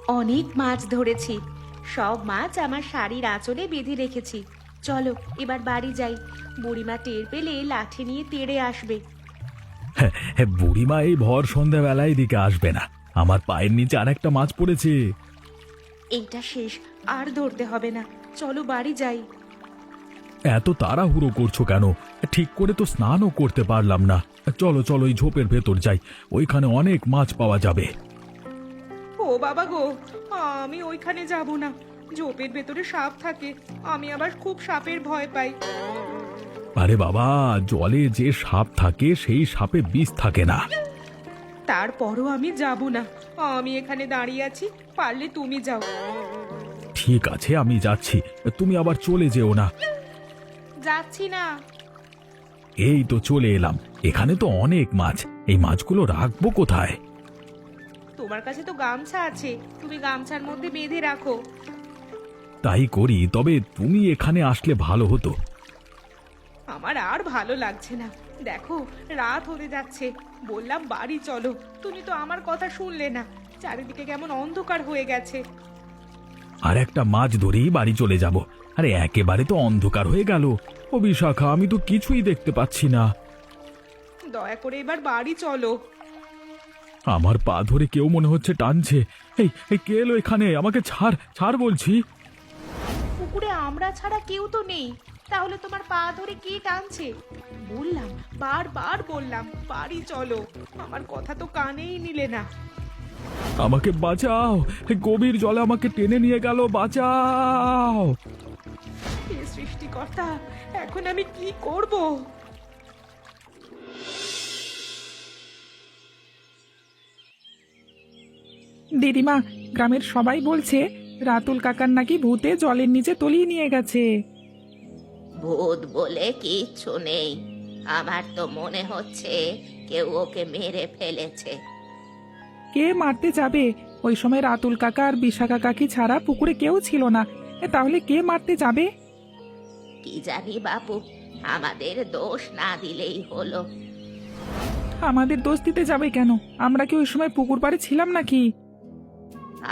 অনেক মাছ ধরেছি। সব মাছ আমার শাড়ির আঁচলে বেঁধে রেখেছি। চলো এবার বাড়ি যাই। বুড়িমা টের পেলে লাঠি নিয়ে তেড়ে আসবে। হ্যাঁ, হ্যাঁ, বুড়িমা এই ভর সন্ধ্যাবেলায় এদিকে আসবে না। আমার পায়ের নিচে আর একটা মাছ পড়েছে। এইটা শেষ, আর ধরতে হবে না। চলো বাড়ি যাই। এত তাড়াহুড়ো করছো কেন? ঠিক করে তো স্নানও করতে পারলাম না। চলো চলো, এই ঝোপের ভেতর যাই, ওইখানে অনেক মাছ পাওয়া যাবে। ও বাবা গো, আমি ওইখানে যাব না। ঝোপের ভেতরে সাপ থাকে, আমি আবার খুব সাপের ভয় পাই। আরে বাবা, জলে যে সাপ থাকে সেই সাপে বিষ থাকে না। তারপরও আমি যাব না। আমি এখানে দাঁড়িয়ে আছি, পারলে তুমি যাও। ঠিক আছে, আমি যাচ্ছি, তুমি আবার চলে যেও না। যাচ্ছি না। এই তো চলে এলাম। এখানে তো অনেক মাছ, এই মাছগুলো রাখবো কোথায়? তোমার কাছে তো গামছা আছে, তুমি গামছার মধ্যে বেঁধে রাখো। তাই করি, তবে তুমি এখানে আসলে ভালো হতো। আমার আর ভালো লাগছে না। দেখো রাত হতে যাচ্ছে, বললাম বাড়ি চলো, তুমি তো আমার কথা শুনলে না। চারিদিকে কেমন অন্ধকার হয়ে গেছে। আর একটা মাছ ধরেই বাড়ি চলে যাব। আরে একেবারে তো অন্ধকার হয়ে গেল। ও বিশাখা, আমি তো কিছুই দেখতে পাচ্ছি না। দয়া করে এবার বাড়ি চলো। আমার পা ধরে কেউ মনে হচ্ছে টানছে। এই এই কে এলো এখানে? আমাকে ছাড়, ছাড় বলছি। পুকুরে আমরা ছাড়া কেউ তো নেই, তাহলে তোমার পা ধরে কে টানছে? বললাম, বারবার বললাম বাড়ি চলো, আমার কথা তো কানেই নিলে না। আমাকে বাঁচাও, এই গভীর জলে আমাকে টেনে নিয়ে গেল, বাঁচাও। হে সৃষ্টিকর্তা, এখন আমি কি করব? দিদিমা, গ্রামের সবাই বলছে রাতুল কাকার নাকি ভূতে জলের নিচে তলিয়ে নিয়ে গেছে। ভূত বলে কিচ্ছু নেই। আমার তো মনে হচ্ছে কেউ ওকে মেরে ফেলেছে। কে মারতে যাবে? ওই সময় রাতুল কাকা আর বিশাখা কাকি ছাড়া পুকুরে কেউ ছিল না। তাহলে কে মারতে যাবে? কি জানি বাপু, আমাদের দোষ না দিলেই হলো। আমাদের দোষ দিতে যাবে কেন? আমরা কি ওই সময় পুকুর পাড়ে ছিলাম নাকি?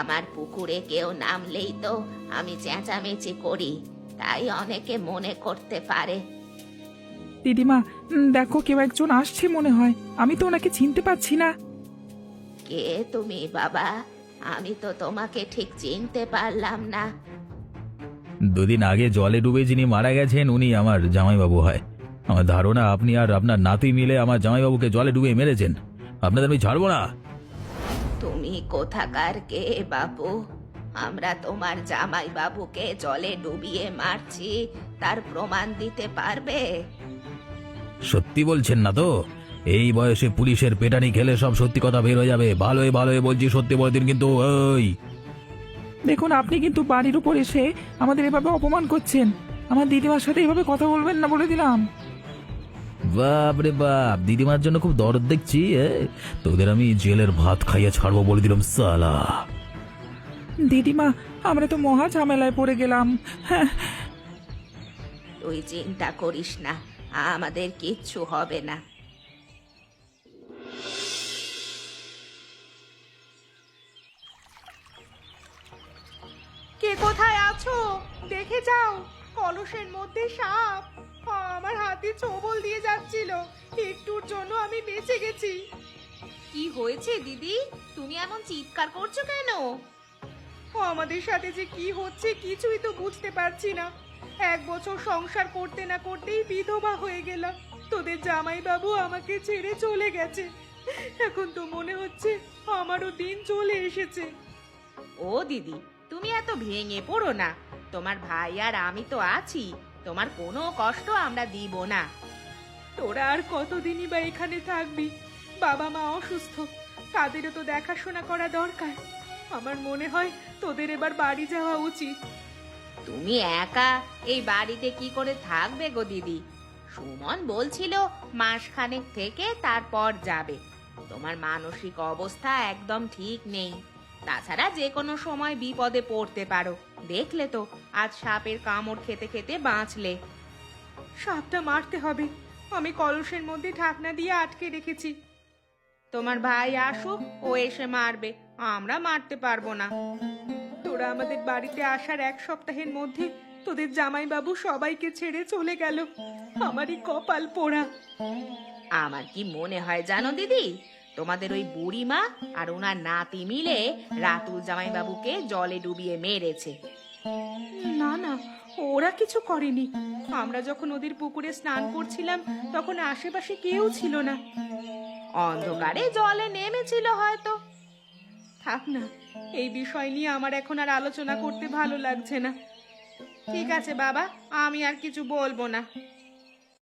আমার পুকুরে কেউ নামলেই তো আমি চেঁচামেচি করি, তাই অনেকে মনে করতে পারে। দিদিমা, দেখো কেউ একজন আসছে মনে হয়। আমি তো ওনাকে চিনতে পারছি না। কে তুমি বাবা? আমি তো তোমাকে ঠিক চিনতে পারলাম না। দুদিন আগে জলে ডুবে যিনি মারা গেছেন উনি আমার জামাইবাবু হয়। আমার ধারণা আপনি আর আপনার নাতি মিলে আমার জামাইবাবুকে জলে ডুবে মেরেছেন। আপনাদের আমি ছাড়বো না। তুমি কোথাকার কে বাবু? আমরা তোমার জামাই বাবুকে জলে ডুবিয়ে মারছি, তার প্রমাণ দিতে পারবে? সত্যি বলছেন না তো? এই বয়সে পুলিশের পেটানি খেলে সব সত্যি কথা বের হয়ে যাবে। ভালোই ভালোই বলছি, সত্যি বলে দিন কিন্তু। ওই দেখুন, আপনি কিন্তু বাড়ির উপর এসে আমাদের এভাবে অপমান করছেন। আমার দিদিমার সাথে এভাবে কথা বলবেন না বলে দিলাম। বাপ রে বাপ, দিদিমার জন্য খুব দরদ দেখছি। তোদের আমি জেলের ভাত খাইয়ে ছাড়বো বলে দিলাম সালা। দিদিমা, আমরা তো মহা ঝামেলায় পড়ে গেলাম। হ্যাঁ, তুই চিন্তা করিস না, আমাদের কিচ্ছু হবে না। কে কোথায় আছো? দেখে যাও, কলসের মধ্যে সাপ। আমার হাতে ছোবল দিয়ে যাচ্ছিল, একটুর জন্য আমি বেঁচে গেছি। কি হয়েছে দিদি, তুমি এমন চিৎকার করছো কেন? আমাদের সাথে যে কি হচ্ছে কিছুই তো বুঝতে পারছি না। 1 বছর সংসার করতে না করতেই বিধবা হয়ে গেলাম। তোদের জামাইবাবু আমাকে ছেড়ে চলে গেছে। এখন তো মনে হচ্ছে আমারও দিন চলে এসেছে। ও দিদি, তুমি এত ভেঙে পড়ো না। তোমার ভাই আর আমি তো আছি, তোমার কোনো কষ্ট আমরা দিব না। তোরা আর কতদিনই বা এখানে থাকবি? বাবা মা অসুস্থ, তাদেরও তো দেখাশোনা করা দরকার। আমার মনে হয় তোদের এবার বাড়ি যাওয়া উচিত। তুমি একা এই বাড়িতে কি করে থাকবে গো দিদি? সুমন বলছিল মাসখানেক থেকে তারপর যাবে। তোমার মানসিক অবস্থা একদম ঠিক নেই। তাছাড়া যে কোনো সময় বিপদে পড়তে পারো। দেখলে তো আজ সাপের কামড় খেতে খেতে বাঁচলে। সাপটা মারতে হবে, আমি কলসের মধ্যে ঢাকনা দিয়ে আটকে রেখেছি। তোমার ভাই আসুক, ও এসে মারবে। আমরা মারতে পারবো না। তোরা আমাদের বাড়িতে আসার এক সপ্তাহের মধ্যে তোদের জামাইবাবু সবাইকে ছেড়ে চলে গেল। আমারই কপাল পোড়া। আমার কি মনে হয় জানো দিদি, তোমাদের ওই বুড়িমা আর ওনার নাতি মিলে রাতুল জামাইবাবুকে জলে ডুবিয়ে মেরেছে। না না, ওরা কিছু করেনি। আমরা যখন ওদের পুকুরে স্নান করছিলাম তখন আশেপাশে কেউ ছিল না। অন্ধকারে জলে নেমেছিল হয়তো। থাক না, এই বিষয় নিয়ে আমার এখন আর আলোচনা করতে ভালো লাগছে না। ঠিক আছে বাবা, আমি আর কিছু বলবো না।